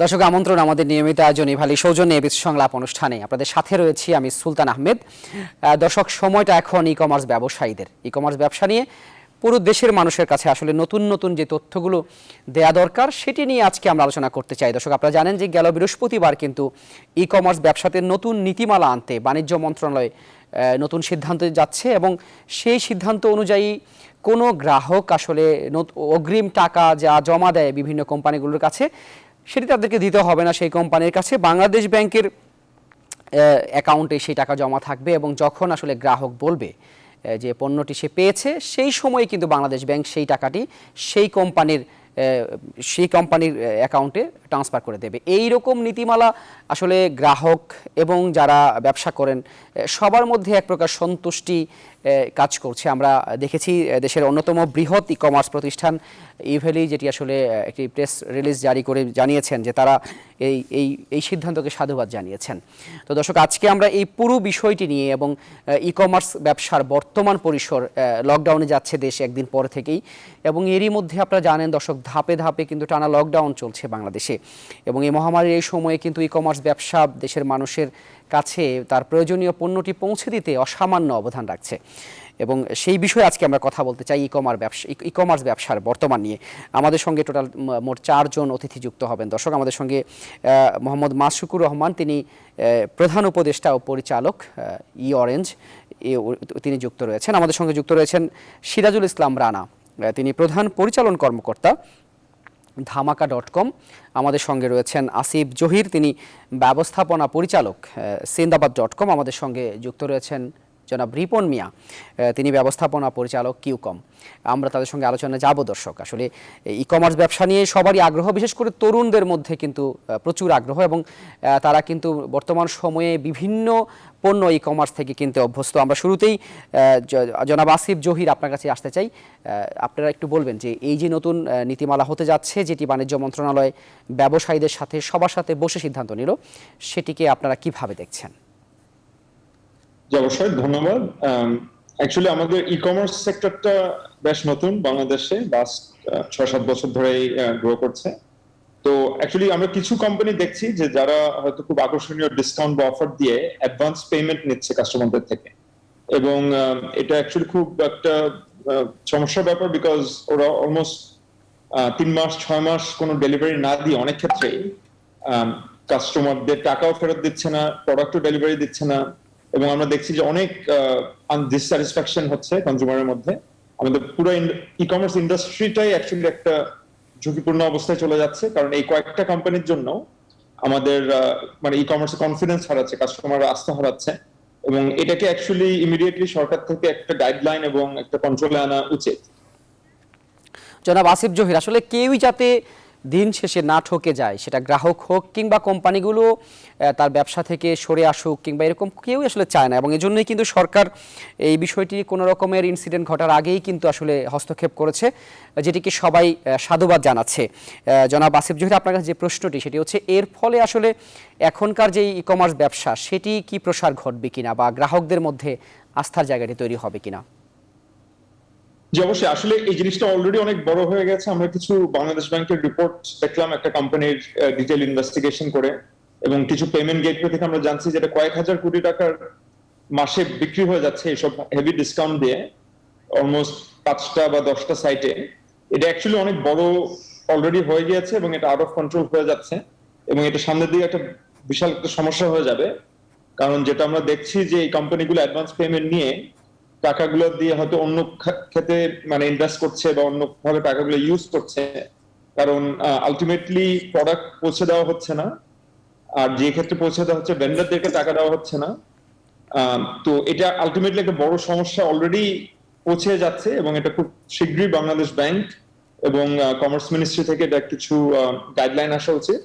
দর্শক আমন্ত্রণ আমাদের নিয়মিত আয়োজন ইভালি সৌজন্যে এবিসি সংলাপ অনুষ্ঠানে আপনাদের সাথে রয়েছি আমি সুলতান আহমেদ। দর্শক সময়টা এখন ই কমার্স ব্যবসায়ীদের, ই কমার্স ব্যবসা নিয়ে পুরো দেশের মানুষের কাছে আসলে নতুন নতুন যে তথ্যগুলো দেয়া দরকার সেটি নিয়ে আজকে আমরা আলোচনা করতে চাই। দর্শক আপনারা জানেন যে গেল বৃহস্পতিবার কিন্তু ই কমার্স ব্যবসাতে নতুন নীতিমালা আনতে বাণিজ্য মন্ত্রণালয় নতুন সিদ্ধান্ত যাচ্ছে এবং সেই সিদ্ধান্ত অনুযায়ী কোনো গ্রাহক আসলে অগ্রিম টাকা যা জমা দেয় বিভিন্ন কোম্পানিগুলোর কাছে সেটি তাদেরকে দিতে হবে না, সেই কোম্পানির কাছে বাংলাদেশ ব্যাংকের অ্যাকাউন্টে সেই টাকা জমা থাকবে এবং যখন আসলে গ্রাহক বলবে যে পণ্যটি সে পেয়েছে সেই সময় কিন্তু বাংলাদেশ ব্যাংক সেই টাকাটি সেই কোম্পানির অ্যাকাউন্টে ট্রান্সফার করে দেবে। এই রকম নীতিমালা আসলে গ্রাহক এবং যারা ব্যবসা করেন সবার মধ্যে এক প্রকার সন্তুষ্টি কাজ করছে। আমরা দেখেছি দেশের অন্যতম বৃহৎ ই কমার্স প্রতিষ্ঠান ইভ্যালি যেটি আসলে একটি প্রেস রিলিজ জারি করে জানিয়েছেন যে তারা এই সিদ্ধান্তকে সাধুবাদ জানিয়েছেন। তো দর্শক আজকে আমরা এই পুরো বিষয়টি নিয়ে এবং ই কমার্স ব্যবসার বর্তমান পরিসর, লকডাউনে যাচ্ছে দেশ একদিন পর থেকেই এবং এরই মধ্যে আপনারা জানেন দর্শক ধাপে ধাপে কিন্তু টানা লকডাউন চলছে বাংলাদেশে এবং এই মহামারীর এই সময়ে কিন্তু ই কমার্স ব্যবসা দেশের মানুষের কাছে তার প্রয়োজনীয় পণ্যটি পৌঁছে দিতে অসামান্য অবদান রাখছে এবং সেই বিষয়ে আজকে আমরা কথা বলতে চাই ই কমার্স ব্যবসার বর্তমান নিয়ে। আমাদের সঙ্গে টোটাল মোট 4 জন অতিথি যুক্ত হবেন। দর্শক আমাদের সঙ্গে মোহাম্মদ মাশরুকুর রহমান, তিনি প্রধান উপদেষ্টা ও পরিচালক ই অরেঞ্জ, তিনি যুক্ত রয়েছেন। আমাদের সঙ্গে যুক্ত রয়েছেন সিরাজুল ইসলাম রানা, তিনি প্রধান পরিচালন কর্মকর্তা ধামাকা.com। আমাদের সঙ্গে রয়েছেন আসিফ জহির, তিনি ব্যবস্থাপনা পরিচালক সিন্দাবাদ.com। আমাদের সঙ্গে যুক্ত রয়েছেন জনাব রিপন মিয়া, তিনি ব্যবস্থাপনা পরিচালক কিউকম। আমরা তাদের সঙ্গে আলোচনায় যাব। দর্শক আসলে ই কমার্স ব্যবসা নিয়ে সবারই আগ্রহ, বিশেষ করে তরুণদের মধ্যে কিন্তু প্রচুর আগ্রহ এবং তারা কিন্তু বর্তমান সময়ে বিভিন্ন পণ্য ই কমার্স থেকে কিনতে অভ্যস্ত। আমরা শুরুতেই জনাব আসিফ জহির আপনার কাছে আসতে চাই। আপনারা একটু বলবেন যে এই যে নতুন নীতিমালা হতে যাচ্ছে, যেটি বাণিজ্য মন্ত্রণালয় ব্যবসায়ীদের সাথে সবার সাথে বসে সিদ্ধান্ত নিল, সেটিকে আপনারা কিভাবে দেখছেন? অবশ্যই ধন্যবাদ। অ্যাকচুয়ালি আমাদের ই কমার্স সেক্টরটা বেশ নতুন বাংলাদেশে, লাস্ট 6-7 বছর ধরেই গ্রো করছে। তো অ্যাকচুয়ালি আমরা কিছু কোম্পানি দেখছি যে যারা হয়তো খুব আকর্ষণীয় ডিসকাউন্ট বা অফার দিয়ে অ্যাডভান্স পেমেন্ট নিচ্ছে কাস্টমারদের থেকে এবং এটা অ্যাকচুয়ালি খুব একটা সমস্যার ব্যাপার, বিকজ ওরা অলমোস্ট 3 মাস 6 মাস কোনো ডেলিভারি না দিয়ে অনেক ক্ষেত্রেই কাস্টমারদের টাকাও ফেরত দিচ্ছে না, প্রোডাক্টও ডেলিভারি দিচ্ছে না এবং আমরা দেখছি যে অনেক ডিসস্যাটিসফ্যাকশন হচ্ছে কনজিউমারের মধ্যে। আমাদের পুরো ই কমার্স ইন্ডাস্ট্রিটাই অ্যাকচুয়ালি একটা ঝুঁকিপূর্ণ অবস্থায় চলে যাচ্ছে, কারণ এই কয়েকটা কোম্পানির জন্য আমাদের মানে ই কমার্সে কনফিডেন্স হারাচ্ছে, কাস্টমাররা আস্থা হারাচ্ছে এবং এটাকে অ্যাকচুয়ালি ইমিডিয়েটলি সরকার থেকে একটা গাইডলাইন এবং একটা কন্ট্রোলে আনা উচিত। জনাব আসিফ জহির, আসলে কেউই যাতে দিন শেষে না ঠকে যায়, সেটা গ্রাহক হোক কিংবা কোম্পানিগুলো তার ব্যবসা থেকে সরে আসুক কিংবা এরকম কেউই আসলে চায় না এবং এই জন্যই কিন্তু সরকার এই বিষয়টি কোনো রকমের ইনসিডেন্ট ঘটার আগেই কিন্তু আসলে হস্তক্ষেপ করেছে, যেটিকে সবাই সাধুবাদ জানাচ্ছে। জনাব আসিফ জহির, আপনার কাছে যে প্রশ্নটি সেটি হচ্ছে এর ফলে আসলে এখনকার যে ই কমার্স ব্যবসা সেটি কি প্রসার ঘটবে কিনা বা গ্রাহকদের মধ্যে আস্থার জায়গাটি তৈরি হবে কিনা? যে অবশ্যই আসলে এই জিনিসটা অলরেডি অনেক বড় হয়ে গেছে। আমরা কিছু বাংলাদেশ ব্যাংকের রিপোর্ট দেখলাম একটা কোম্পানির ডিটেইল ইনভেস্টিগেশন করে এবং কিছু পেমেন্ট গেটওয়ে থেকে আমরা জানছি যেটা কয়েক হাজার কোটি টাকার মাসে বিক্রি হয়ে যাচ্ছে এইসব হেভি ডিসকাউন্ট দিয়ে, অলমোস্ট 5টা বা 10টা সাইটে। এটা অ্যাকচুয়ালি অনেক বড় অলরেডি হয়ে গিয়েছে এবং এটা আউট অফ কন্ট্রোল হয়ে যাচ্ছে এবং এটা সামনের দিকে একটা বিশাল একটা সমস্যা হয়ে যাবে, কারণ যেটা আমরা দেখছি যে এই কোম্পানিগুলো অ্যাডভান্স পেমেন্ট নিয়ে টাকাগুলো দিয়ে হয়তো অন্য ক্ষেত্রে মানে ইনভেস্ট করছে বা অন্য ভাবে টাকাগুলো ইউজ করছে, কারণ আলটিমেটলি প্রোডাক্ট পৌঁছে দেওয়া হচ্ছে না, আর যে ক্ষেত্রে পৌঁছে দেওয়া হচ্ছে ভেন্ডারদেরকে টাকা দেওয়া হচ্ছে না। তো এটা আলটিমেটলি একটা বড় সমস্যা অলরেডি পৌঁছে যাচ্ছে এবং এটা খুব শীঘ্রই বাংলাদেশ ব্যাংক এবং কমার্স মিনিস্ট্রি থেকে এটা কিছু গাইডলাইন আসা উচিত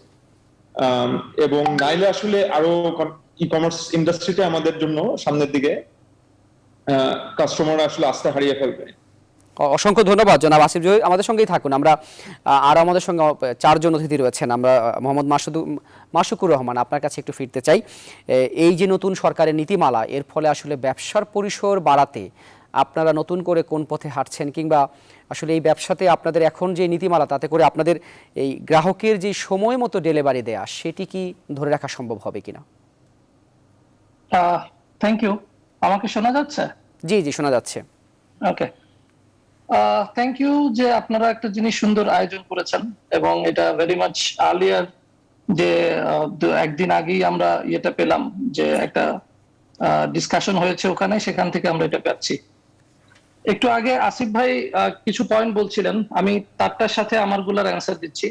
এবং নাইলে আসলে আরো ই কমার্স ইন্ডাস্ট্রিটা আমাদের জন্য সামনের দিকে কাস্টমার আসলে আস্থা হারিয়ে ফেলবে। অসংখ্য ধন্যবাদ জনাব আসিফ জহির, আমাদের সঙ্গেই থাকুন। আমরা আর আমাদের সঙ্গে 4 জন অতিথি রয়েছেন। আমরা মোহাম্মদ মাশরুকুর রহমান, আপনার কাছে একটু ফিরতে চাই। এই যে নতুন সরকারের নীতিমালা, এর ফলে আসলে ব্যবসার পরিসর বাড়াতে আপনারা নতুন করে কোন পথে হাঁটছেন, কিংবা আসলে এই ব্যবসাতে আপনাদের এখন যে নীতিমালা, তাতে করে আপনাদের এই গ্রাহকের যে সময় মতো ডেলিভারি দেয়া, সেটি কি ধরে রাখা সম্ভব হবে কিনা? Thank you. আমাকে শোনা যাচ্ছে? জি জি, শোনা যাচ্ছে। ওকে, থ্যাংক ইউ যে আপনারা একটা জিনিস সুন্দর আয়োজন করেছেন, এবং এটা ভেরি মাচ আর্লিয়ার, যে একদিন আগেই আমরা এটা পেলাম, যে একটা ডিসকাশন হয়েছে ওখানে, সেখান থেকে আমরা এটা পাচ্ছি। একটু আগে আসিফ ভাই কিছু পয়েন্ট বলছিলেন, আমি তারটার সাথে আমারগুলোর অ্যান্সার দিচ্ছি।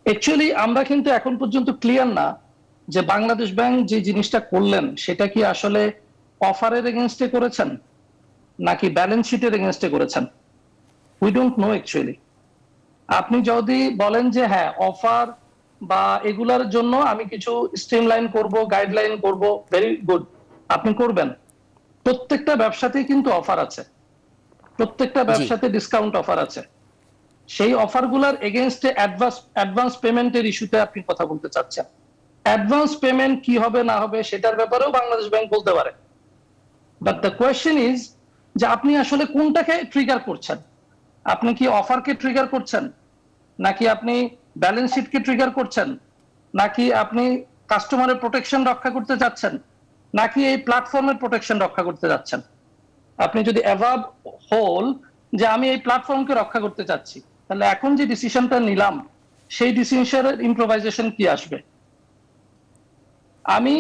অ্যাকচুয়ালি আমরা কিন্তু এখন পর্যন্ত ক্লিয়ার না যে বাংলাদেশ ব্যাংক যে জিনিসটা করলেন সেটা কি আসলে অফারের এগেনস্টে করেছেন নাকি ব্যালেন্স শিটের এগেনস্টে করেছেন। We don't know actually. আপনি যদি বলেন যে হ্যাঁ অফার বা এগুলার জন্য আমি কিছু স্ট্রিমলাইন করব, গাইডলাইন করব, ভেরি গুড, আপনি করবেন। প্রত্যেকটা ব্যবসাতেই কিন্তু অফার আছে, প্রত্যেকটা ব্যবসাতে ডিসকাউন্ট অফার আছে। সেই অফারগুলোর এগেনস্টে অ্যাডভান্স পেমেন্টের ইস্যুতে আপনি কথা বলতে চাচ্ছেন। অ্যাডভান্স পেমেন্ট কি হবে না হবে সেটার ব্যাপারেও বাংলাদেশ ব্যাংক বলতে পারে, বাট দ্য কোয়েশ্চেন ইজ যে আপনি আসলে কোনটাকে ট্রিগার করছেন। আপনি কি অফারকে ট্রিগার করছেন, নাকি আপনি ব্যালেন্স শিটকে ট্রিগার করছেন, নাকি আপনি কাস্টমারের প্রোটেকশন রক্ষা করতে চাচ্ছেন, নাকি এই প্ল্যাটফর্মের প্রোটেকশন রক্ষা করতে যাচ্ছেন। আপনি যদি অ্যাভাব হোল যে আমি এই প্ল্যাটফর্মকে রক্ষা করতে চাচ্ছি, তাহলে এখন যে ডিসিশনটা নিলাম সেই ডিসিশনের ইম্প্রোভাইজেশন কি আসবে। আমি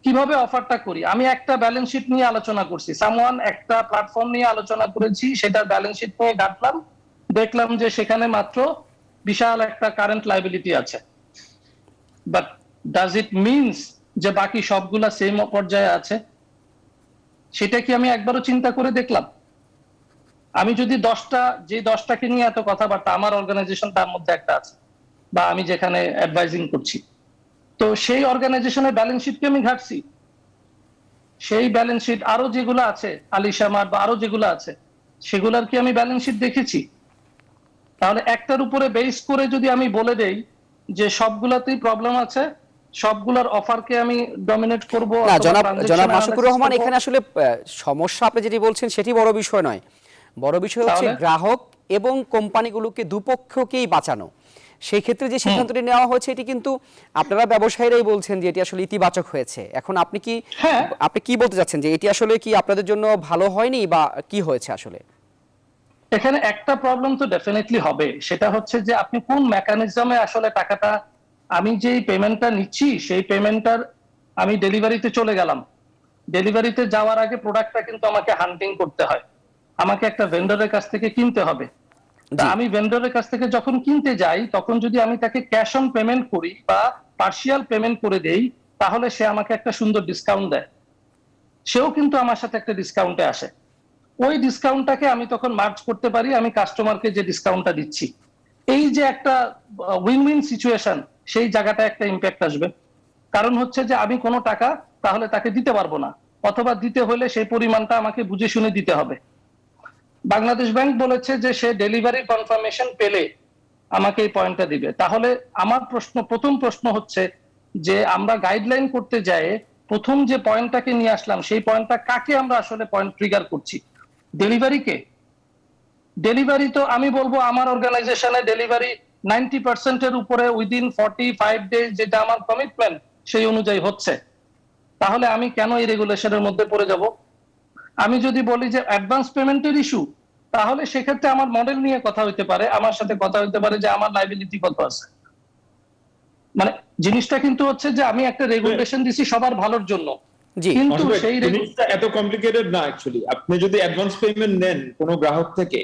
কিভাবে অফারটা করি, আমি একটা ব্যালেন্স শিট নিয়ে আলোচনা করছি, সামওয়ান একটা প্ল্যাটফর্ম নিয়ে আলোচনা করেছি, সেটার ব্যালেন্স শিট নিয়ে ঘাটলাম, দেখলাম যে সেখানে মাত্র বিশাল একটা কারেন্ট লাইবিলিটি আছে। বাট ডাজ ইট মিনস যে বাকি সবগুলা সেম পর্যায়ে আছে? সেটা কি আমি একবারও চিন্তা করে দেখলাম? আমি যদি 10টাকে নিয়ে এত কথাবার্তা, আমার অর্গানাইজেশন তার মধ্যে একটা আছে, বা আমি যেখানে অ্যাডভাইজিং করছি, তো সেই অর্গানাইজেশনের ব্যালেন্স শিটকে আমি ঘাটছি। সেই ব্যালেন্স শিট আরো যেগুলো আছে আলিশামার বা আরো যেগুলো আছে, সেগুলার কি আমি ব্যালেন্স শিট দেখেছি? তাহলে একটার উপরে বেস করে যদি আমি বলে দেই যে সবগুলাতেই প্রবলেম আছে, সবগুলার অফারকে আমি ডমিনেট করব, না জনাব মাশরুকুর রহমান, এখানে আসলে সমস্যা আপনি যেটি বলছেন সেটি বড় বিষয় নয়। বড় বিষয় হচ্ছে গ্রাহক এবং কোম্পানিগুলোকে দুপক্ষকেই বাঁচানো। সেই ক্ষেত্রে যে সিদ্ধান্তটি নেওয়া হয়েছে, এটি কিন্তু আপনারা ব্যবসায়ীরাই বলছেন যে এটি আসলে ইতিবাচক হয়েছে। এখন আপনি কি বলতে চাচ্ছেন, যে এটি আসলে কি আপনাদের জন্য ভালো হয়নি, বা কি হয়েছে আসলে? এখানে একটা প্রবলেম তো ডেফিনেটলি হবে, সেটা হচ্ছে যে আপনি কোন মেকানিজমে আসলে টাকাটা, আমি যেই পেমেন্টটা নিচ্ছি সেই পেমেন্টটার আমি ডেলিভারিতে চলে গেলাম, ডেলিভারিতে যাওয়ার আগে প্রোডাক্টটা কিন্তু আমাকে হান্টিং করতে হয়, আমাকে একটা ভেন্ডরের কাছ থেকে কিনতে হবে। আমি ভেন্ডরের কাছ থেকে যখন কিনতে যাই, তখন যদি আমি তাকে ক্যাশ অন পেমেন্ট করি বা পার্শিয়াল পেমেন্ট করে দেই, তাহলে সে আমাকে একটা সুন্দর ডিসকাউন্ট দেয়, সেও কিন্তু আমার সাথে একটা ডিসকাউন্টে আসে। ওই ডিসকাউন্টটাকে আমি তখন মার্জ করতে পারি আমি কাস্টমারকে যে ডিসকাউন্টটা দিচ্ছি। এই যে একটা উইন উইন সিচুয়েশন, সেই জায়গাটা একটা ইম্প্যাক্ট আসবে। কারণ হচ্ছে যে আমি কোনো টাকা তাহলে তাকে দিতে পারবো না, অথবা দিতে হলে সেই পরিমাণটা আমাকে বুঝে শুনে দিতে হবে। বাংলাদেশ ব্যাংক বলেছে যে সে ডেলিভারি কনফার্মেশন পেলে আমাকে এই পয়েন্টটা দিবে। তাহলে আমার প্রথম প্রশ্ন হচ্ছে যে আমরা গাইডলাইন করতে যাই, প্রথম যে পয়েন্টটাকে নিয়ে আসলাম, সেই পয়েন্টটা কাকে আমরা আসলে পয়েন্ট ট্রিগার করছি? ডেলিভারিকে? ডেলিভারি তো আমি বলবো আমার অর্গানাইজেশনে ডেলিভারি 90% উপরে উইদিন 45 ডেজ, যেটা আমার কমিটমেন্ট, সেই অনুযায়ী হচ্ছে। তাহলে আমি কেন এই রেগুলেশনের মধ্যে পড়ে যাব? আমি যদি বলি যে অ্যাডভান্স পেমেন্টের ইস্যু, তাহলে সেক্ষেত্রে আমার মডেল নিয়ে কথা হইতে পারে, আমার সাথে কথা হইতে পারে যে আমার লাইবিলিটি কত আছে। মানে জিনিসটা কিন্তু হচ্ছে যে আমি একটা রেগুলেশন দিছি সবার ভালোর জন্য, কিন্তু সেই জিনিসটা এত কমপ্লিকেটেড না অ্যাকচুয়ালি। আপনি যদি অ্যাডভান্স পেমেন্ট নেন কোনো গ্রাহক থেকে,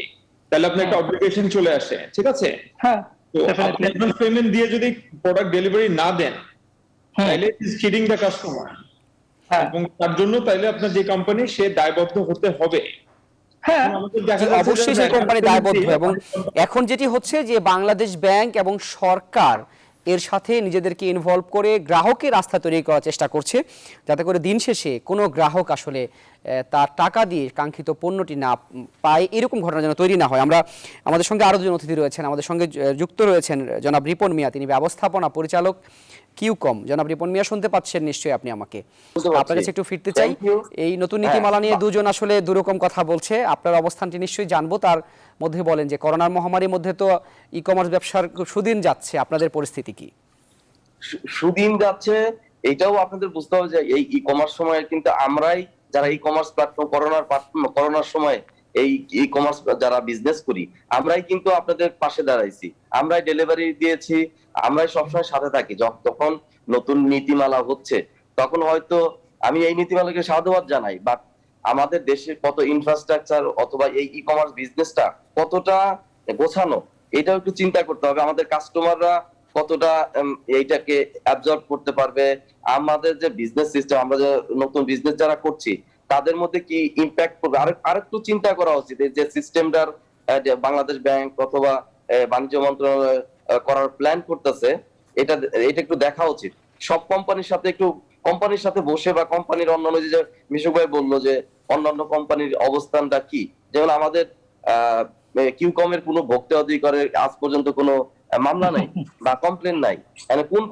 তাহলে আপনার একটা অব্লিগেশন চলে আসে, ঠিক আছে? হ্যাঁ, তো আপনি অ্যাডভান্স পেমেন্ট দিয়ে যদি প্রোডাক্ট ডেলিভারি না দেন, তাহলে ইজ চিটিং দ্য কাস্টমার, এবং তার জন্য তাইলে আপনার যে কোম্পানি, সে দায়বদ্ধ হতে হবে। হ্যাঁ, অবশ্যই সেই কোম্পানি দায়বদ্ধ। এবং এখন যেটি হচ্ছে যে বাংলাদেশ ব্যাংক এবং সরকার এর সাথে নিজেদেরকে ইনভলভ করে গ্রাহকের আস্থা তৈরি করার চেষ্টা করছে, যাতে করে দিন শেষে কোনো গ্রাহক আসলে তার টাকা দিয়ে কাঙ্ক্ষিত পণ্যটি না পায়, এরকম ঘটনা যেন তৈরি না হয়। আমরা আমাদের সঙ্গে আরও দুজন অতিথি রয়েছেন, আমাদের সঙ্গে যুক্ত রয়েছেন জনাব রিপন মিয়া, তিনি ব্যবস্থাপনা পরিচালক কিউকম। জনাব রিপন মিয়া, শুনতে পাচ্ছেন নিশ্চয়ই আপনি আমাকে? আপনার কাছে একটু ফিরতে চাই। এই নতুন নীতিমালা নিয়ে দুজন আসলে দুরকম কথা বলছে, আপনার অবস্থানটি নিশ্চয়ই জানবো। তার মধ্যে বলেন যে করোনার মহামারীর মধ্যে তো ই কমার্স ব্যবসার সুদিন যাচ্ছে, আপনাদের পরিস্থিতি কি? সুদিন যাচ্ছে, এটাও আপনাদের বুঝতে হবে যে এই ই কমার্স সময়ে কিন্তু আমরাই যারা ই কমার্স প্ল্যাটফর্ম করোনার সময় এই ই কমার্স যারা বিজনেস করি, আমরাই কিন্তু আপনাদের পাশে দাঁড়াইছি, আমরাই ডেলিভারি দিয়েছি, আমরাই সবসময় সাথে থাকি। যখন নতুন নীতিমালা হচ্ছে তখন হয়তো আমি এই নীতিমালাকে সাধুবাদ জানাই, বাট আমাদের দেশের কত ইনফ্রাস্ট্রাকচার অথবা এই ই কমার্স বিজনেসটা কতটা গোছানো, এটাও একটু চিন্তা করতে হবে। আমাদের কাস্টমাররা কতটা এইটাকে অ্যাবজর্ব করতে পারবে, আমাদের যে বিজনেস সিস্টেম, আমরা যে নতুন বিজনেস যারা করছি তাদের মধ্যে কি ইম্প্যাক্ট করবে, আরেকটু চিন্তা করা উচিত। যে সিস্টেমটার বাংলাদেশ ব্যাংক অথবা বাণিজ্য মন্ত্রণালয় করার প্ল্যান করতেছে, এটা একটু দেখা উচিত। সব কোম্পানির সাথে বসে বা কোম্পানির অন্যান্য, যে মিশুক ভাই বললো যে অন্যান্য কোম্পানির অবস্থানটা কি, যেমন আমাদের কিউকমের কোনো ভোক্তা অধিকারের আজ পর্যন্ত কোনো মামলা নাই বা কমপ্লেন নাই, কোন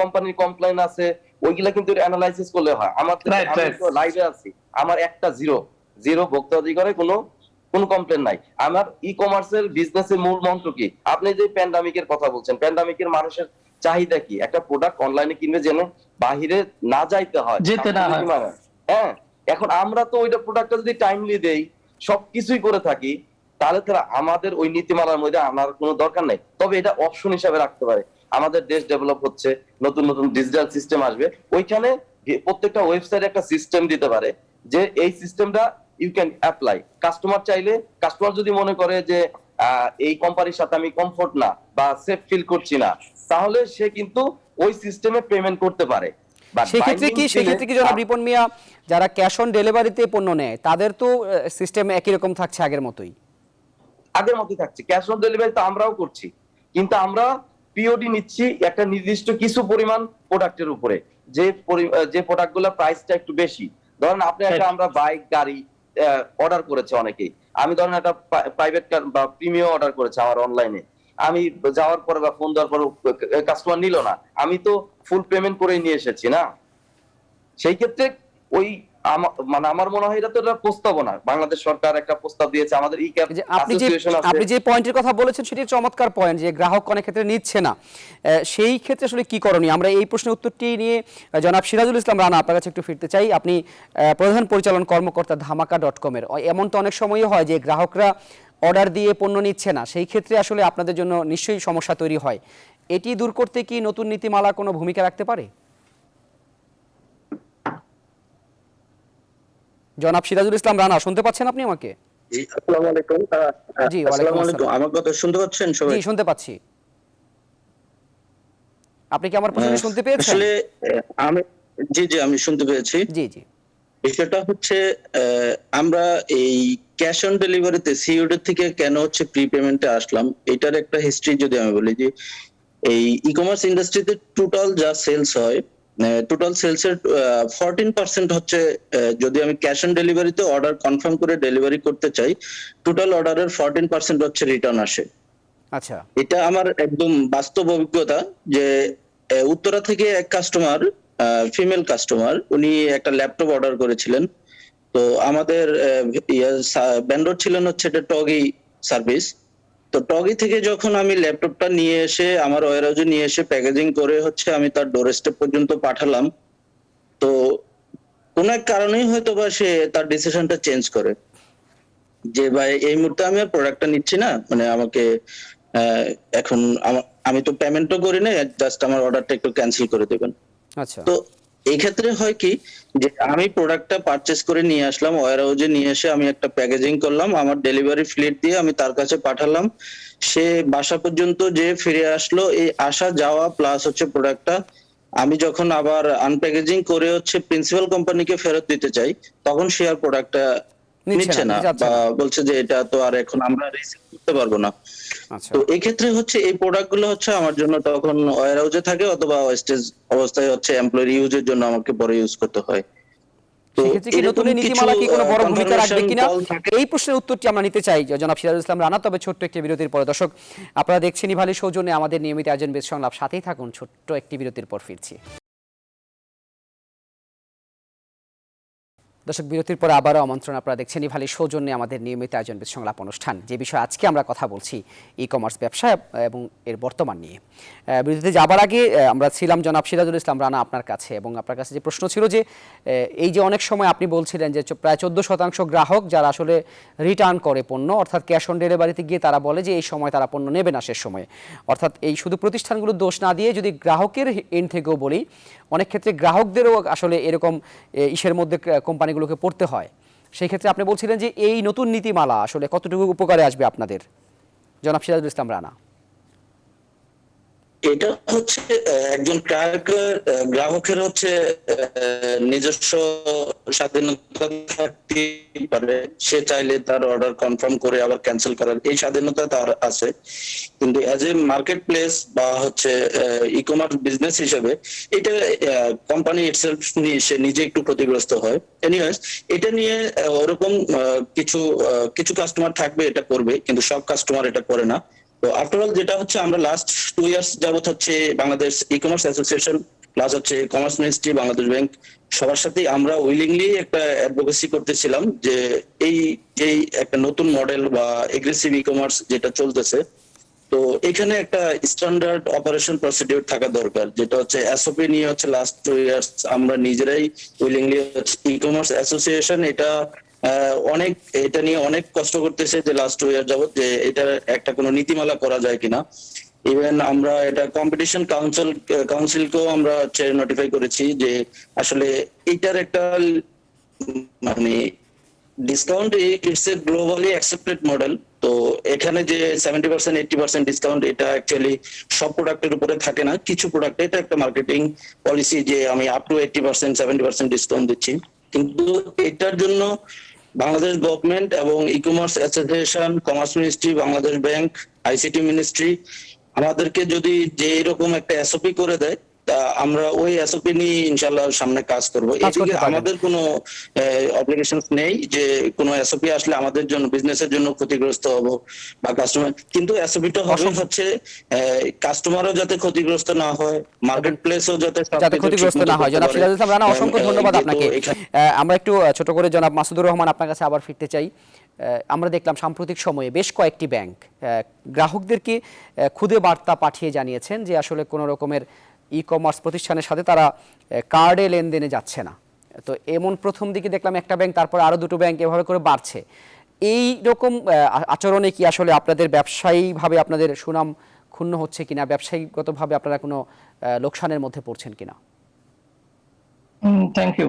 কোম্পানির কমপ্লেন আছে ওইগুলা কিন্তু অ্যানালাইসিস করলে হয়। আমার লাইভে আছি, আমার একটা জিরো ভোক্তা অধিকারে কোনো কমপ্লেন নাই। আমার ই কমার্সের বিজনেসের মূল মন্ত্র কি? আপনি যে প্যান্ডামিকের কথা বলছেন, প্যান্ডামিকের মানুষের চাহিদা কি? একটা প্রোডাক্ট অনলাইনে কিনবে যেন বাহিরে না যাইতে হয়, যেতে না হয়। হ্যাঁ, এখন আমরা তো ওইটা প্রোডাক্টটা যদি টাইমলি দেই, সবকিছুই করে থাকি, তাহলে তারা আমাদের ওই নীতিমালার মধ্যে আনার কোনো দরকার নেই। তবে এটা অপশন হিসাবে রাখতে পারে। আমাদের দেশ ডেভেলপ হচ্ছে, নতুন নতুন ডিজিটাল সিস্টেম আসবে, ওইখানে প্রত্যেকটা ওয়েবসাইটে একটা সিস্টেম দিতে পারে যে এই সিস্টেমটা ইউ ক্যান অ্যাপ্লাই। কাস্টমার যদি মনে করে যে এই কোম্পানির সাথে আমি কমফোর্ট না বা সেফ ফিল করছি না, তাহলে সে কিন্তু ওই সিস্টেমে পেমেন্ট করতে পারে। সেক্ষেত্রে কি জনাব রিপন মিয়া, যারা ক্যাশ অন ডেলিভারিতে পণ্য নেয় তাদের তো সিস্টেম একই রকম থাকছে, আগের মতোই থাকছে। ক্যাশ অন ডেলিভারি তো আমরাও করছি, কিন্তু আমরা পিওডি নিচ্ছি একটা নির্দিষ্ট কিছু পরিমাণ প্রোডাক্টের উপরে, যে প্রোডাক্টগুলোর প্রাইসটা একটু বেশি। ধরেন আপনি আমরা বাইক গাড়ি অর্ডার করেছে অনেকেই, আমি ধরেন একটা প্রাইভেট কার বা প্রিমিয়াম অর্ডার করেছে আমার অনলাইনে, আমি যাওয়ার পরে বা ফোন দেওয়ার পরে কাস্টমার নিল না, আমি তো ফুল পেমেন্ট করে নিয়ে এসেছি না। সেই ক্ষেত্রে ওই আমার মনে হয় এটা তো একটা প্রস্তাবনা, বাংলাদেশ সরকার একটা প্রস্তাব দিয়েছে, আমাদের ই ক্যাব অ্যাসোসিয়েশন আছে। আপনি যে পয়েন্টের কথা বলেছেন সেটি চমৎকার পয়েন্ট, যে গ্রাহক অনেক ক্ষেত্রে নিচ্ছে না, সেই ক্ষেত্রে আসলে কি করণীয়? আমরা এই প্রশ্নের উত্তরটি নিয়ে জনাব সিরাজুল ইসলাম রানা আপনার কাছে একটু ফিরতে চাই। আপনি প্রধান পরিচালন কর্মকর্তা ধামাকা.com এর। এমন তো অনেক সময়ই হয় যে গ্রাহকরা অর্ডার দিয়ে পণ্য নিচ্ছে না, সেই ক্ষেত্রে আসলে আপনাদের জন্য নিশ্চয়ই সমস্যা তৈরি হয়। এটি দূর করতে কি নতুন নীতিমালা কোনো ভূমিকা রাখতে পারে? জনাব সিরাজুল ইসলাম রানা, শুনতে পাচ্ছেন আপনি আমাকে? জি, আসসালামু আলাইকুম। জি, ওয়ালাইকুম আসসালাম। আমার কথা শুনতে পাচ্ছেন সবাই? জি, শুনতে পাচ্ছি। আপনি কি আমার প্রশ্ন শুনতে পেয়েছেন? আসলে আমি শুনতে পেয়েছি। জি জি। বিষয়টা হচ্ছে আমরা এই ক্যাশ অন ডেলিভারিতে সিওডি থেকে কেন হচ্ছে প্রি পেমেন্টে আসলাম, এটার একটা হিস্ট্রি যদি আমি বলি, যে এই ই কমার্স ইন্ডাস্ট্রিতে টোটাল যা সেলস হয়, টোটাল সেলস এর 14% হচ্ছে, যদি আমি ক্যাশ অন ডেলিভারিতে অর্ডার কনফার্ম করে ডেলিভারি করতে চাই, টোটাল অর্ডারের 14% হচ্ছে রিটার্ন আসে। আচ্ছা, এটা আমার একদম বাস্তব অভিজ্ঞতা, যে উত্তরা থেকে এক কাস্টমার, ফিমেল কাস্টমার, উনি একটা ল্যাপটপ অর্ডার করেছিলেন। তো আমাদের ভেন্ডর ছিলেন হচ্ছে এটা টগি সার্ভিস। তো টগি থেকে যখন আমি ল্যাপটপটা নিয়ে এসে আমার ওয়্যারহাউসে নিয়ে এসে প্যাকেজিং করে হচ্ছে আমি তার ডোর স্টেপ পর্যন্ত পাঠালাম, তো কোন এক কারণেই হয়তো বা সে তার ডিসিশনটা চেঞ্জ করে যে ভাই এই মুহূর্তে আমি আর প্রোডাক্টটা নিচ্ছি না, মানে আমাকে এখন আমি তো পেমেন্টও করি না, জাস্ট আমার অর্ডারটা একটু ক্যান্সেল করে দেবেন। আচ্ছা। তো এই ক্ষেত্রে হয় কি, যে আমি প্রোডাক্টটা পারচেজ করে নিয়ে আসলাম, ওয়্যারহাউসে নিয়ে এসে আমি একটা প্যাকেজিং করলাম, আমার ডেলিভারি ফ্লিট দিয়ে আমি তার কাছে পাঠালাম, সে বাসা পর্যন্ত যে ফিরে আসলো, এই আসা যাওয়া প্লাস হচ্ছে প্রোডাক্টটা আমি যখন আবার আনপ্যাকেজিং করে হচ্ছে প্রিন্সিপাল কোম্পানিকে ফেরত দিতে চাই, তখন সে আর প্রোডাক্টটা নিচ্ছে না বা বলছে যে এটা তো আর এখন আমরা রিসিভ করতে পারবো না। তো এই ক্ষেত্রে হচ্ছে এই প্রোডাক্ট গুলো হচ্ছে আমার জন্য তখন ওয়্যারহাউসে থাকে, অথবা ওয়েস্টেজ অবস্থায় হচ্ছে এমপ্লয়ি ইউজের জন্য আমাকে পরে ইউজ করতে হয়। তো সেক্ষেত্রে কি নতুন এরকম এই নীতিমালা কি কিছু, কোনো বড় ভূমিকা রাখবে confirmation কিনা, call থাকে। এই প্রশ্নের উত্তরটি আমরা নিতে চাই জনাব সিরাজুল ইসলাম রানা। তবে ছোট্ট একটি বিরতির পরে দর্শক আপনারা দেখছেন ইভালি সৌজন্যে আমাদের নিয়মিত আয়োজন বেশ সংলাপ, সাথেই থাকুন, ছোট্ট একটি বিরতির পর ফিরছি। দর্শক বিরতির পরে আবারও আমন্ত্রণ, আপনারা দেখছেন ইভালি সৌজন্যে আমাদের নিয়মিত আয়োজন বেশ সংলাপ অনুষ্ঠান। যে বিষয়ে আজকে আমরা কথা বলছি ই কমার্স ব্যবসা এবং এর বর্তমান নিয়ে। বিরতিতে যাবার আগে আমরা ছিলাম জনাব সিরাজুল ইসলাম রানা আপনার কাছে, এবং আপনার কাছে যে প্রশ্ন ছিল যে এই যে অনেক সময় আপনি বলছিলেন যে প্রায় 14% গ্রাহক যারা আসলে রিটার্ন করে পণ্য, অর্থাৎ ক্যাশ অন ডেলিভারিতে গিয়ে তারা বলে যে এই সময় তারা পণ্য নেবে না শেষ সময়ে। অর্থাৎ এই শুধু প্রতিষ্ঠানগুলোর দোষ না দিয়ে যদি গ্রাহকের এন্ড থেকেও বলি, অনেক ক্ষেত্রে গ্রাহকদেরও আসলে এরকম ইসের মধ্যে কোম্পানিগুলোকে পড়তে হয়। সেই ক্ষেত্রে আপনি বলছিলেন যে এই নতুন নীতিমালা আসলে কতটুকু উপকারে আসবে আপনাদের, জনাব সিরাজুল ইসলাম রানা? এটা হচ্ছে একজন গ্রাহকের হচ্ছে নিজস্ব স্বাধীনতা থাকতে পারে, সে চাইলে তার অর্ডার কনফার্ম করে আবার ক্যান্সেল করার এই স্বাধীনতা তার আছে। কিন্তু অ্যাজ এ মার্কেট প্লেস বা হচ্ছে ই কমার্স বিজনেস হিসেবে এটা কোম্পানি ইটসেলফ সে নিজে একটু ক্ষতিগ্রস্ত হয়। এনিওয়েজ, এটা নিয়ে ওরকম কিছু কাস্টমার থাকবে এটা করবে, কিন্তু সব কাস্টমার এটা করে না। তো আফটারঅল যেটা হচ্ছে, আমরা লাস্ট 2 ইয়ার্স যাবত হচ্ছে Bangladesh e commerce association plus হচ্ছে কমার্স মিনিস্ট্রি, বাংলাদেশ ব্যাংক, সবার সাথেই আমরা উইলিংলি একটা অ্যাডভোকেসি করতেছিলাম যে এই যেই একটা নতুন মডেল বা এগ্রেসিভ ই কমার্স যেটা চলতেছে, তো এখানে একটা স্ট্যান্ডার্ড অপারেশন প্রসিডিউর থাকা দরকার, যেটা হচ্ছে এসওপি নিয়ে হচ্ছে লাস্ট 2 ইয়ার্স আমরা নিজেরাই উইলিংলি ই কমার্স অ্যাসোসিয়েশন এটা নিয়ে অনেক কষ্ট করতেছে যে লাস্ট 2 ইয়ার যাবত, যে এটা একটা কোনো নীতিমালা করা যায় কিনা। ইভেন আমরা এটা কম্পিটিশন কাউন্সিলকেও আমরা নোটিফাই করেছি যে আসলে এটার একটা মানে discount it's a globally accepted model. তো এখানে যে 70% 80% ডিসকাউন্ট, এটা অ্যাকচুয়ালি সব প্রোডাক্টের উপরে থাকে না, কিছু প্রোডাক্টে এটা একটা মার্কেটিং পলিসি যে আমি আপ টু 80% 70% ডিসকাউন্ট দিচ্ছি। কিন্তু এটার জন্য বাংলাদেশ গভর্নমেন্ট এবং e commerce association, commerce ministry, Bangladesh bank, ICT ministry আমাদেরকে যদি যে এরকম একটা এসওপি করে দেয়, তা আমরা ওই এসওপি নিয়ে ইনশাআল্লাহ সামনে কাজ করব। এদিকে আমাদের কোনো অব্লিগেশনস নেই যে কোনো এসওপি আসলে আমাদের জন্য, বিজনেসের জন্য ক্ষতিগ্রস্ত হব বা কাস্টমার, কিন্তু এসওপিটা হবে হচ্ছে কাস্টমারও যাতে ক্ষতিগ্রস্ত না হয়, মার্কেট প্লেসও যাতে ক্ষতিগ্রস্ত না হয়। জনাব সিরাজুল ইসলাম রানা, অসংখ্য ধন্যবাদ আপনাকে। আমরা একটু ছোট করে জনাব মাসুদুর রহমান আপনার কাছে আবার ফিরতে চাই। আমরা দেখলাম সাম্প্রতিক সময়ে বেশ কয়েকটি ব্যাংক গ্রাহকদেরকে খুদে বার্তা পাঠিয়ে জানিয়েছেন যে আসলে কোনো রকমের ই কমার্স প্রতিষ্ঠানের সাথে তারা কার্ডে লেনদেনে যাচ্ছে না। তো এমন প্রথম দিকে দেখলাম একটা ব্যাংক, তারপর আরো দুটো ব্যাংক এভাবে করে বাড়ছে। এই রকম আচরণে কি আসলে আপনাদের ব্যবসায়িকভাবে আপনাদের সুনাম ক্ষুণ্ণ হচ্ছে কিনা, ব্যবসায়িকগতভাবে আপনারা কোনো লোকসানের মধ্যে পড়ছেন কিনা? Thank you.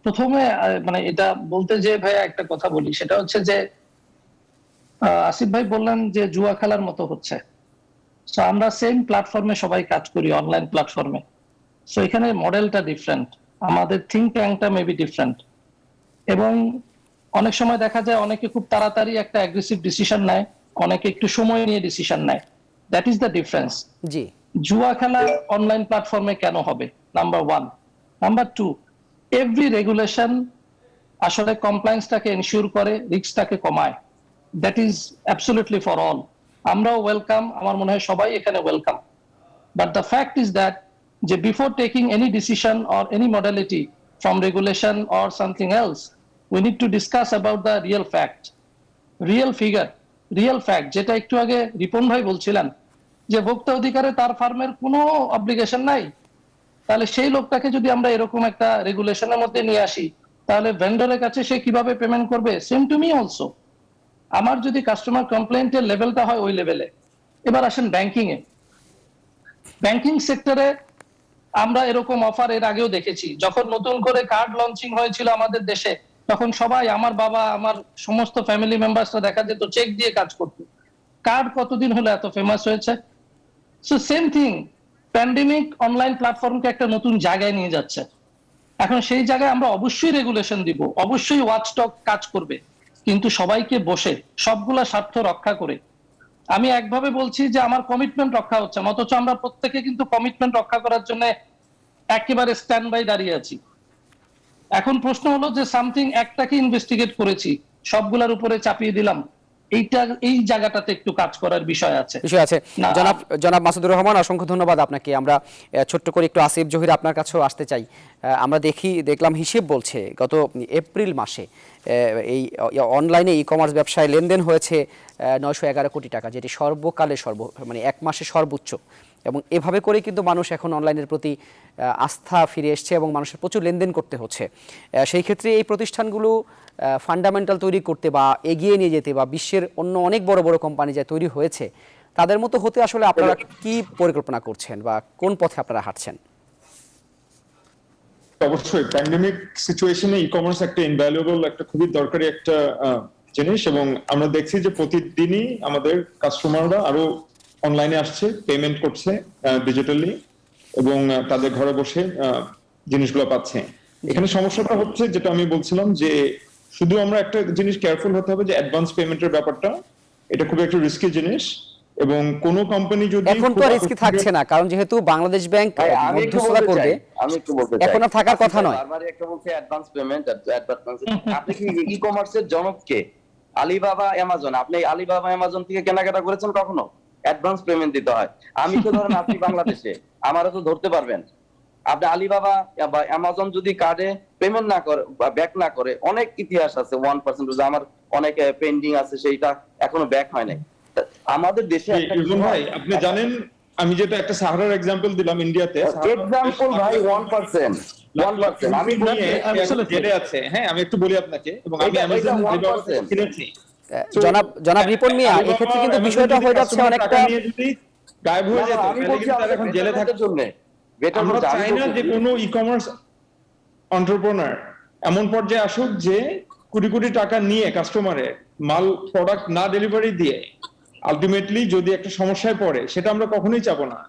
প্রথমে মানে এটা বলতে যে ভাইয়া একটা কথা বলি, সেটা হচ্ছে যে আসিফ ভাই বললেন যে জুয়া খেলার মতো হচ্ছে। সো আমরা সেম প্ল্যাটফর্মে সবাই কাজ করি, অনলাইন প্ল্যাটফর্মে। সো এখানে মডেলটা ডিফারেন্ট, আমাদের থিঙ্ক ট্যাঙ্কটা মেবি ডিফারেন্ট, এবং অনেক সময় দেখা যায় অনেকে খুব তাড়াতাড়ি একটা অ্যাগ্রেসিভ ডিসিশন নেয়, অনেকে একটু সময় নিয়ে ডিসিশন নেয়। That is the difference. জি, জুয়া খেলা অনলাইন প্ল্যাটফর্মে কেন হবে? নাম্বার 1। নাম্বার 2, এভরি রেগুলেশন আসলে কমপ্লায়েন্সটাকে এনশিওর করে, রিস্কটাকে কমায়। That is absolutely for all. আমরাও ওয়েলকাম, আমার মনে হয় সবাই এখানে welcome. But the fact is that যে before taking any decision or any modality from regulation or something else, we need to discuss about the real fact, real figure, real fact. যেটা একটু আগে রিপন ভাই বলছিলেন যে ভোক্তা অধিকারে তার ফার্মের কোনো অব্লিগেশন নাই, তাহলে সেই লোকটাকে যদি আমরা এরকম একটা রেগুলেশনের মধ্যে নিয়ে আসি, তাহলে ভেন্ডরের কাছে সে কিভাবে পেমেন্ট করবে? Same to me also. আমার যদি কাস্টমার কমপ্লেন্টের লেভেলটা হয় ওই লেভেলে। এবার আসেন ব্যাংকিং এ। ব্যাংকিং সেক্টরে আমরা এরকম অফার এর আগেও দেখেছি। যখন নতুন করে কার্ড লঞ্চিং হয়েছিল আমাদের দেশে, তখন সবাই, আমার বাবা, আমার সমস্ত ফ্যামিলি মেম্বার্সরা দেখা যেত চেক দিয়ে কাজ করতো। কার্ড কতদিন হলো এত ফেমাস হয়েছে? So same thing, pandemic online প্ল্যাটফর্মকে একটা নতুন জায়গায় নিয়ে যাচ্ছে। এখন সেই জায়গায় আমরা অবশ্যই রেগুলেশন দিব, অবশ্যই ওয়াচডগ কাজ করবে, কিন্তু সবাইকে বসে সবগুলা স্বার্থ রক্ষা করে। আমি একভাবে বলছি যে আমার কমিটমেন্ট রক্ষা হচ্ছে, অথচ আমরা প্রত্যেকে কিন্তু কমিটমেন্ট রক্ষা করার জন্য একেবারে স্ট্যান্ড বাই দাঁড়িয়ে আছি। এখন প্রশ্ন হলো যে সামথিং একটাকে ইনভেস্টিগেট করেছি, সবগুলোর উপরে চাপিয়ে দিলাম, এই জায়গাটাতে একটু কাজ করার বিষয় আছে। না, জনাব মাসুদুর রহমান, অসংখ্য ধন্যবাদ আপনাকে। আমরা ছোট্ট করে একটু আসিফ জহির আপনার কাছেও আসতে চাই। আমরা দেখলাম হিসেব বলছে গত এপ্রিল মাসে এই অনলাইনে ই কমার্স ব্যবসায় লেনদেন হয়েছে 911 কোটি টাকা, যেটি সর্বকালে মানে এক মাসে সর্বোচ্চ। এবং এভাবে করে কিন্তু মানুষ এখন অনলাইনের প্রতি আস্থা ফিরে এসছে এবং মানুষের প্রচুর লেনদেন করতে হচ্ছে। সেই ক্ষেত্রে এই প্রতিষ্ঠানগুলো ফান্ডামেন্টাল তৈরি করতে বা এগিয়ে নিয়ে যেতে, বা বিশ্বের অন্য অনেক বড় বড় কোম্পানি যা তৈরি হয়েছে তাদের মতো হতে আসলে আপনারা কি পরিকল্পনা করছেন বা কোন পথে আপনারা হাঁটছেন? অবশ্যই প্যান্ডেমিক সিচুয়েশনে ই কমার্স একটা ইনভ্যালুয়েবল, একটা খুবই দরকারি একটা জিনিস, এবং আমরা দেখছি যে প্রতিদিনই আমাদের কাস্টমাররা আরো অনলাইনে আসছে, পেমেন্ট করছে ডিজিটালি, এবং তাদের ঘরে বসে জিনিসগুলো পাচ্ছে। এখানে সমস্যাটা হচ্ছে যেটা আমি বলছিলাম, যে শুধু আমরা একটা জিনিস কেয়ারফুল হতে হবে যে অ্যাডভান্স পেমেন্টের ব্যাপারটা, এটা খুব একটা রিস্কি জিনিস, এবং কোন কোম্পানি যদি এখন তো রিস্কি থাকছে না, কারণ যেহেতু বাংলাদেশ ব্যাংক মধ্যস্থতা করবে, আমি একটু বলতে চাই, এখন আর থাকার কথা নয়। বারবার একটা বলছে অ্যাডভান্স পেমেন্ট, আপনি কি ই কমার্সের জনক কে? Alibaba, Amazon. আপনি আলিবাবা অ্যামাজন থেকে কেনাকাটা করেছেন কখনো? অ্যাডভান্স পেমেন্ট দিতে হয়। আমি তো ধরেন আপনি বাংলাদেশে, আমারও তো ধরতে পারবেন। আপনি আলিবাবা বা অ্যামাজন যদি কার্ডে পেমেন্ট না করে বা ব্যাক না করে, অনেক ইতিহাস আছে 1% আমার অনেক পেন্ডিং আছে, সেইটা এখনো ব্যাক হয় নাই। আমাদের দেশে একটা ভাই, আপনি জানেন আমি যেটা একটা সাহারার এক্সাম্পল দিলাম ইন্ডিয়াতে, এক্সাম্পল ভাই 1%, আমি জেলে আছে। হ্যাঁ, আমি একটু বলি আপনাকে, এবং আমি অ্যামাজন কিনেছি। জনাব রিপন মিয়া, এক্ষেত্রে কিন্তু বিষয়টা হয়ে যাচ্ছে অনেকটা গায়েব হয়ে যেত, আমি বলছি তারা এখন জেলে থাকার জন্য। আমরা চাই না যে কোনো ই কমার্স এন্টারপ্রেনার এমন পর্যায়ে আসুক যে কোটি কোটি টাকা নিয়ে কাস্টমারের মাল প্রোডাক্ট না ডেলিভারি দিয়ে আলটিমেটলি যদি একটা সমস্যায় পড়ে, সেটা আমরা কখনোই চাবো না।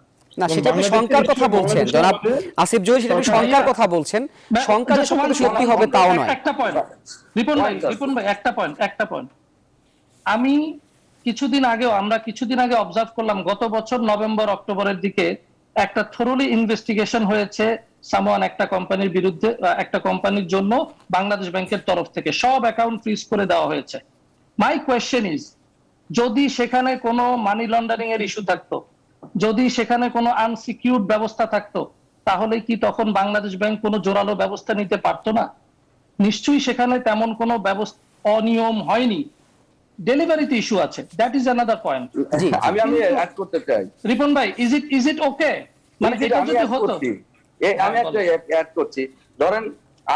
না, সেটা আপনি শঙ্কার কথা বলছেন জনাব আসিফ জহির, সেটা আপনি শঙ্কার কথা বলছেন। শঙ্কা যে সত্যি হবে তাও নয়। একটা পয়েন্ট রিপন ভাই, একটা পয়েন্ট আমি আমরা কিছুদিন আগে অবজার্ভ করলাম, গত বছর নভেম্বর অক্টোবরের দিকে একটা থরলি ইনভেস্টিগেশন হয়েছে সামওয়ান একটা কোম্পানির বিরুদ্ধে, একটা কোম্পানির জন্য বাংলাদেশ ব্যাংকের তরফ থেকে সব অ্যাকাউন্ট ফ্রিজ করে দেওয়া হয়েছে। মাই কোয়েশ্চেন ইজ, যদি সেখানে কোনো মানি লন্ডারিং এর ইস্যু থাকতো, যদি সেখানে কোনো আনসিকিউরড ব্যবস্থা থাকতো, তাহলে কি তখন বাংলাদেশ ব্যাংক কোনো জোরালো ব্যবস্থা নিতে পারতো না? নিশ্চয়ই সেখানে তেমন কোনো ব্যবস্থা, অনিয়ম হয়নি, ডেলিভারিতে ইস্যু আছে, দ্যাট ইজ অ্যানাদার পয়েন্ট। আমি অ্যাড করতে চাই রিপন ভাই, ইজ ইট ওকে? মানে এটা যদি হতো, আমি একটা অ্যাড করছি। ধরেন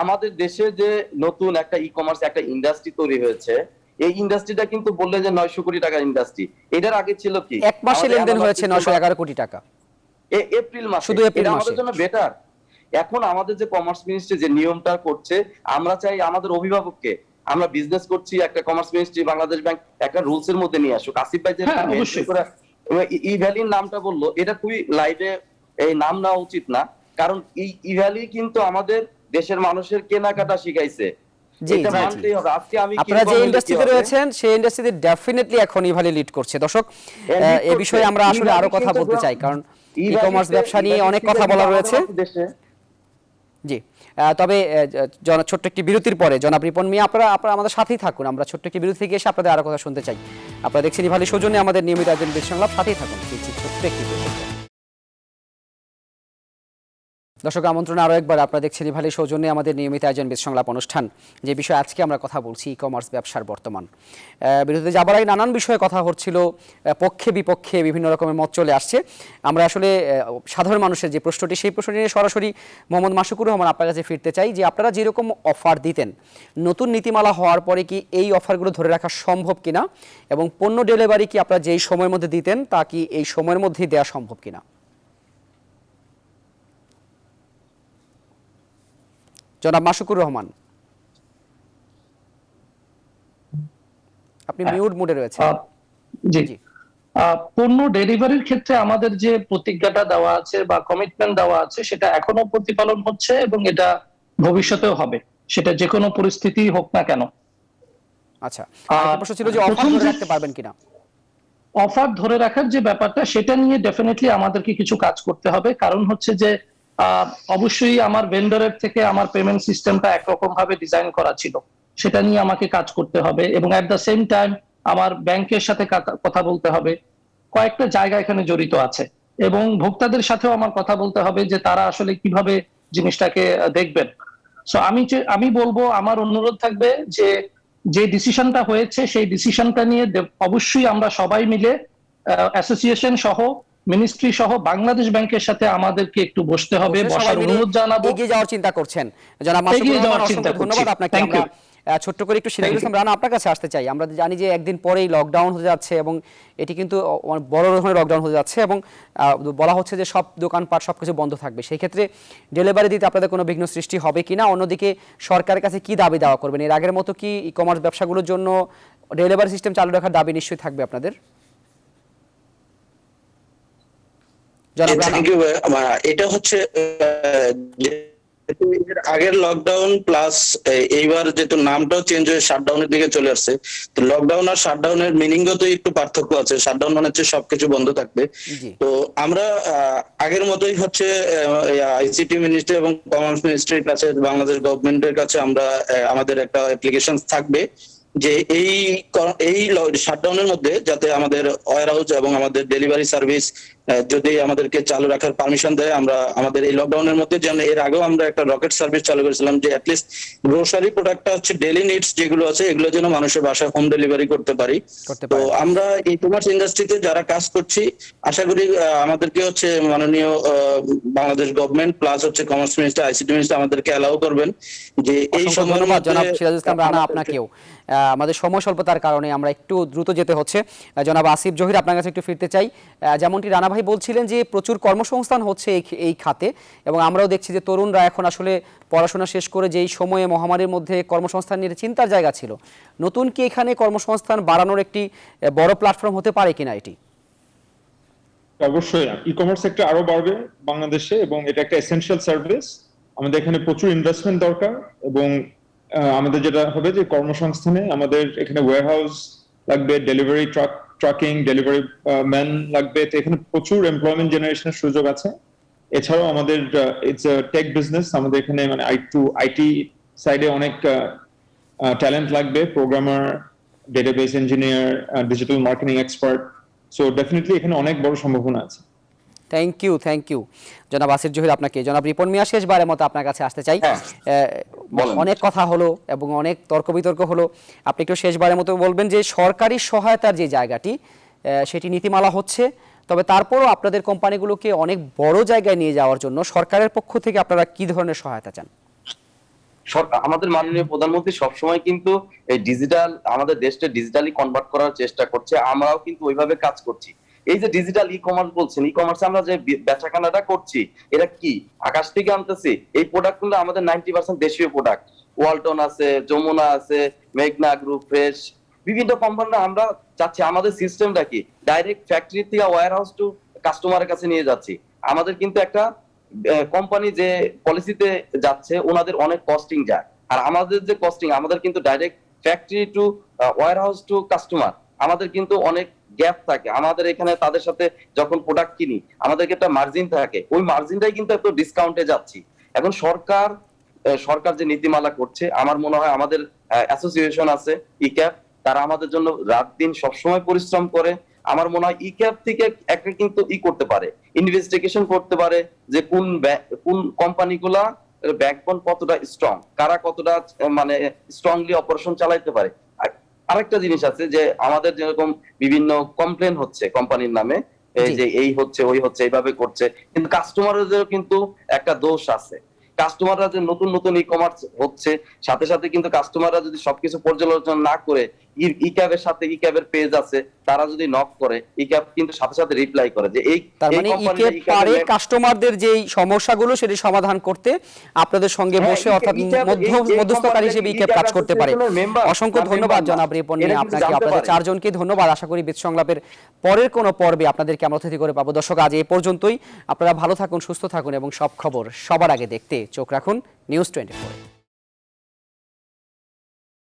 আমাদের দেশে যে নতুন একটা ই কমার্স একটা ইন্ডাস্ট্রি তৈরি হয়েছে, এই ইন্ডাস্ট্রিটা কিন্তু বললে যে 900 কোটি টাকার ইন্ডাস্ট্রি। এটার আগে ছিল কি, এক মাসে লেনদেন হয়েছে 911 কোটি টাকা এপ্রিল মাসে। শুধু এপ্রিল মাসে। আমাদের জন্য বেটার। এখন আমাদের যে কমার্স মিনিস্ট্রি যে নিয়মটা করছে, আমরা চাই আমাদের অভিভাবককে, আমরা বিজনেস করছি, একটা কমার্স মিনিস্ট্রি বাংলাদেশ ব্যাংক একটা রুলস এর মধ্যে নিয়ে আসুক। আসিফ ভাই যে ই ভ্যালির নামটা বললো, এটা খুবই লাইভে এই নাম নেওয়া উচিত না, কারণ এই ই ভ্যালি কিন্তু আমাদের দেশের মানুষের কেনাকাটা শিখাইছে। আপনারা যে ইন্ডাস্ট্রিতে রয়েছেন সেই ইন্ডাস্ট্রিতে ডেফিনেটলি এখন ইভালি লিড করছে। দর্শক, এই বিষয়ে আমরা আসলে আরো কথা বলতে চাই, কারণ ই কমার্স ব্যবসা নিয়ে অনেক কথা বলা রয়েছে। জি, তবে ছোট্ট একটি বিরতির পরে জনাব রিপন মিয়া আপনারা আমাদের সাথেই থাকুন। আমরা ছোট্ট একটি বিরতি থেকে এসে আপনাদের আরো কথা শুনতে চাই। আপনারা দেখছেন ইভালি সৌজন্যে আমাদের নিয়মিত আয়োজন সংলাপ, সাথেই থাকুন। ছোট্ট একটি দর্শক আমন্ত্রণ আরো একবার, আপনারা দেখছেন ইভালি সৌজন্যে আমাদের নিয়মিত আয়োজন সংলাপ অনুষ্ঠান। যে বিষয়ে আজকে আমরা কথা বলছি, ই কমার্স ব্যবসার বর্তমান। বিরতিতে যাবার আগে নানান বিষয়ে কথা হচ্ছিল, পক্ষে বিপক্ষে বিভিন্ন রকমের মত চলে আসছে। আমরা আসলে সাধারণ মানুষের যে প্রশ্নটি, সেই প্রশ্নটি নিয়ে সরাসরি মোহাম্মদ মাসুকুর রহমান আপনার কাছে ফিরতে চাই, যে আপনারা যেরকম অফার দিতেন, নতুন নীতিমালা হওয়ার পরে কি এই অফারগুলো ধরে রাখা সম্ভব কিনা, এবং পণ্য ডেলিভারি কি আপনারা যেই সময়ের মধ্যে দিতেন তা কি এই সময়ের মধ্যেই দেওয়া সম্ভব কিনা? জনাব মাসুকুর রহমান, আপনি মিউট মোডে রয়েছেন। জি, পণ্য ডেলিভারির ক্ষেত্রে আমাদের যে প্রতিজ্ঞাটা দেওয়া আছে বা কমিটমেন্ট দেওয়া আছে, সেটা এখনো প্রতিপালন হচ্ছে এবং এটা ভবিষ্যতেও হবে, সেটা যে কোনো পরিস্থিতি হোক না কেন। আচ্ছা, আরেকটা প্রশ্ন ছিল যে অফার ধরে রাখতে পারবেন কিনা? অফার ধরে রাখার যে ব্যাপারটা, সেটা নিয়ে ডেফিনেটলি আমাদেরকে কিছু কাজ করতে হবে। কারণ হচ্ছে যে অবশ্যই আমার ভেন্ডরের থেকে আমার পেমেন্ট সিস্টেমটা একরকম ভাবে ডিজাইন করা ছিল, সেটা নিয়ে আমাকে কাজ করতে হবে, এবং অ্যাট দ্য সেম টাইম আমার ব্যাংকের সাথে কথা বলতে হবে। কয়েকটা জায়গা এখানে জড়িত আছে, এবং ভোক্তাদের সাথেও আমার কথা বলতে হবে যে তারা আসলে কিভাবে জিনিসটাকে দেখবেন। সো আমি বলবো, আমার অনুরোধ থাকবে যে যে ডিসিশনটা হয়েছে সেই ডিসিশনটা নিয়ে অবশ্যই আমরা সবাই মিলে অ্যাসোসিয়েশন সহ, মিনিস্ট্রি সহ বাংলাদেশ ব্যাংকের সাথে আমাদেরকে একটু বসতে হবে, অবশ্যই সবাই বসার মিলে অনুরোধ জানাবো। এগিয়ে যাওয়ার চিন্তা করছেন জনাব মাসুদুর এগিয়ে রহমান, যাওয়ার চিন্তা অসংখ্য করছি। ধন্যবাদ আপনাকে। Thank আমরা you. ছোট্ট করে একটু সিরাজুল ইসলাম রানা আপনার কাছে আসতে চাই। আমরা জানি যে একদিন পরেই লকডাউন হয়ে যাচ্ছে, এবং এটি কিন্তু বড় রকমের লকডাউন হয়ে যাচ্ছে, এবং বলা হচ্ছে যে সব দোকানপাট সবকিছু বন্ধ থাকবে। সেই ক্ষেত্রে ডেলিভারি দিতে আপনাদের কোনো বিঘ্ন সৃষ্টি হবে কিনা, অন্যদিকে সরকারের কাছে কি দাবি দেওয়া করবেন? এর আগের মতো কি ই কমার্স ব্যবসাগুলোর জন্য ডেলিভারি সিস্টেম চালু রাখার দাবি নিশ্চয়ই থাকবে আপনাদের? জনাব রানা। Thank you. এটা হচ্ছে এর আগের লকডাউন প্লাস এইবার যেহেতু নামটাও চেঞ্জ হয়ে শাটডাউনের দিকে চলে আসছে, তো লকডাউন আর শাটডাউনের মিনিংও তো একটু পার্থক্য আছে। শাটডাউন মানে হচ্ছে সবকিছু বন্ধ থাকবে। জি। তো আমরা আগের মতোই হচ্ছে আইসিটি মিনিস্ট্রি এবং কমার্স মিনিস্ট্রির কাছে, বাংলাদেশ গভর্নমেন্টের কাছে আমরা আমাদের একটা অ্যাপ্লিকেশন থাকবে যে এই শাটডাউনের মধ্যে যাতে আমাদের ওয়্যার হাউস এবং আমাদের ডেলিভারি সার্ভিস যদি আমাদেরকে চালু রাখার পারমিশন দেয়, আমরা আমাদের এই লকডাউনের মধ্যে, যেন এর আগেও আমরা একটা রকেট সার্ভিস চালু করেছিলাম যে অ্যাটলিস্ট গ্রোসারি প্রোডাক্টটা হচ্ছে ডেইলি নিডস যেগুলো আছে এগুলো যেন মানুষের বাসায় হোম ডেলিভারি করতে পারি। তো আমরা এই কমার্স ইন্ডাস্ট্রিতে যারা কাজ করছি, আশা করি আমাদেরকে হচ্ছে মাননীয় বাংলাদেশ গভর্নমেন্ট প্লাস হচ্ছে কমার্স মিনিস্টার, আইসিটি মিনিস্টার আমাদেরকে অ্যালাউ করবেন যে এই সময়। ধন্যবাদ জনাব সিরাজুল ইসলাম রানা আপনাকেও। আমাদের সময় স্বল্পতার কারণে আমরা একটু দ্রুত যেতে হচ্ছে। জনাব আসিফ জহির, আপনার কাছে একটু ফিরতে চাই। যেমনটি রানা ভাই বলছিলেন যে প্রচুর কর্মসংস্থান হচ্ছে এই খাতে, এবং আমরাও দেখছি যে তরুণরা এখন আসলে পড়াশোনা শেষ করে যেই সময়ে মহামারীর মধ্যে কর্মসংস্থান নিয়ে চিন্তার জায়গা ছিল, নতুন কি এখানে কর্মসংস্থান বাড়ানোর একটি বড় প্ল্যাটফর্ম হতে পারে কিনা এটি? অবশ্যই ই কমার্স সেক্টর আরো বাড়বে বাংলাদেশে, এবং এটা একটা এসেনশিয়াল সার্ভিস। আমাদের এখানে প্রচুর ইনভেস্টমেন্ট দরকার, এবং আমাদের যেটা হবে যে কর্মসংস্থানে আমাদের এখানে ওয়্যারহাউস লাগবে, ডেলিভারি ট্রাকিং, ডেলিভারি ম্যান লাগবে। তো এখানে প্রচুর এমপ্লয়মেন্ট জেনারেশনের সুযোগ আছে। এছাড়াও আমাদের ইটস আ টেক বিজনেস, আমাদের এখানে মানে আইটি সাইডে অনেক ট্যালেন্ট লাগবে, programmer, database engineer, digital marketing expert. So definitely এখানে অনেক বড় সম্ভাবনা আছে। থ্যাংক ইউ জনাব আসিফ জহির আপনাকে। জনাব রিপন মিয়া, শেষবারের মতো আপনার কাছে আসতে চাই। অনেক কথা হলো এবং অনেক তর্ক বিতর্ক হলো, আপনি একটু শেষবারের মতো বলবেন যে সরকারি সহায়তার যে জায়গাটি সেটি নীতিমালা হচ্ছে, তবে তারপরও আপনাদের কোম্পানিগুলোকে অনেক বড় জায়গায় নিয়ে যাওয়ার জন্য সরকারের পক্ষ থেকে আপনারা কি ধরনের সহায়তা চান? আমাদের মাননীয় প্রধানমন্ত্রী সবসময় কিন্তু এই ডিজিটাল, আমাদের দেশটা ডিজিটালি কনভার্ট করার চেষ্টা করছে, আমরাও কিন্তু ওইভাবে কাজ করছি। এই যে ডিজিটাল ই কমার্স বলছেন, ই কমার্সে আমরা যে বেচাকেনাটা করছি, এটা কি আকাশ থেকে আনতেছি? এই প্রোডাক্ট গুলো আমাদের 90% দেশীয় প্রোডাক্ট। ওয়ালটন আছে, যমুনা আছে, মেঘনা গ্রুপ, ফ্রেশ, বিভিন্ন কোম্পানিরা। আমরা চাচ্ছি আমাদের সিস্টেমটা কি ডাইরেক্ট ফ্যাক্টরি থেকে ওয়্যার হাউস টু কাস্টমারের কাছে নিয়ে যাচ্ছি। আমাদের কিন্তু একটা কোম্পানি যে পলিসিতে যাচ্ছে, ওনাদের অনেক কস্টিং যায়, আর আমাদের যে কস্টিং, আমাদের কিন্তু direct factory two wire house to customer, আমাদের কিন্তু অনেক গ্যাপ থাকে। আমাদের এখানে তাদের সাথে যখন প্রোডাক্ট কিনি, আমাদেরকে একটা মার্জিন থাকে, ওই মার্জিনটাই কিন্তু একটু ডিসকাউন্টে যাচ্ছি। এখন সরকার যে নীতিমালা করছে, আমার মনে হয় আমাদের অ্যাসোসিয়েশন আছে ইক্যাপ, তারা আমাদের জন্য রাত দিন সবসময় পরিশ্রম করে। আমার মনে হয় ইক্যাপ থেকে একটা কিন্তু করতে পারে, ইনভেস্টিগেশন করতে পারে যে কোন কোম্পানিগুলা ব্যাকবোন কতটা স্ট্রং, কারা কতটা মানে স্ট্রংলি অপারেশন চালাইতে পারে। আরেকটা জিনিস আছে যে আমাদের যেরকম বিভিন্ন কমপ্লেন হচ্ছে কোম্পানির নামে, যে এই হচ্ছে ওই হচ্ছে এইভাবে করছে, কিন্তু কাস্টমারদের কিন্তু একটা দোষ আছে। কাস্টমাররা যে নতুন নতুন ই কমার্স হচ্ছে, সাথে সাথে কিন্তু কাস্টমাররা যদি সবকিছু পর্যালোচনা না করে, ইক্যাবের সাথে ইক্যাবের পেজ আছে, তারা যদি নক করে, ইক্যাব কিন্তু সাথে সাথে রিপ্লাই করে যে এই, তার মানে ইক্যাব পারে কাস্টমারদের যেই সমস্যাগুলো সেটি সমাধান করতে আপনাদের সঙ্গে বসে, অর্থাৎ মধ্যস্থকারী হিসেবে ইক্যাব কাজ করতে পারে। অসংখ্য ধন্যবাদ জনাব রিপন মিয়া আপনাকে, আপনাদের চারজনকে ধন্যবাদ। আশা করি বিদ সংলাপের পরের কোনো পর্বে আপনাদেরকে আমরা অতিথি করে পাবো। দর্শক, আজ এই পর্যন্তই। আপনারা ভালো থাকুন, সুস্থ থাকুন, এবং সব খবর সবার আগে দেখতে চোখ রাখুন নিউজ 24।